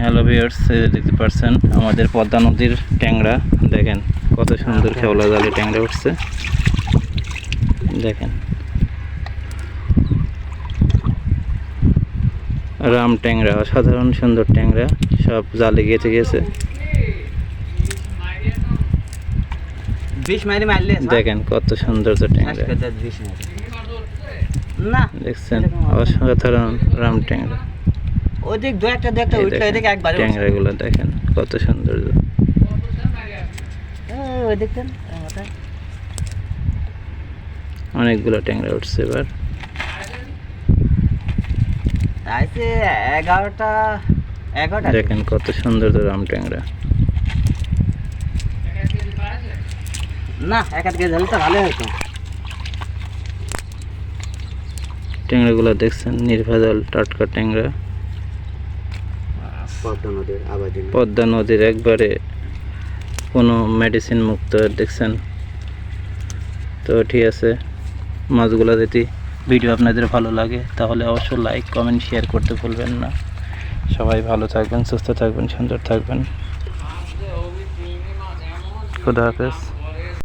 Hello viewers, দেখতে পাচ্ছেন আমাদের পদ্মা নদীর ট্যাংরা। দেখেন কত সুন্দর খেওলা জালে ট্যাংরা উঠছে। দেখেন রাম ট্যাংরা, অসাধারণ সুন্দর ট্যাংরা, সব জালে গেছে গেছে। দেখেন কত সুন্দর ট্যাংরা, দেখছেন অসাধারণ রাম ট্যাংরা। ট্যাংরা গুলো দেখেন কত সুন্দর, অনেকগুলো ট্যাংরা উঠছে এবার। 11টা দেখেন কত সুন্দর রাম ট্যাংরা। না একাধিক জাল তো ভালো হতো। ট্যাংরা গুলো দেখছেন নির্ভেজাল টাটকা ট্যাংরা, পদ্মা নদীর একবারে কোনো মেডিসিন মুক্ত। দেখছেন তো ঠিক আছে, মাছগুলো যদি ভিডিও আপনাদের ভালো লাগে তাহলে অবশ্যই লাইক কমেন্ট শেয়ার করতে ভুলবেন না। সবাই ভালো থাকবেন, সুস্থ থাকবেন, সুন্দর থাকবেন। খুদা হাফেজ।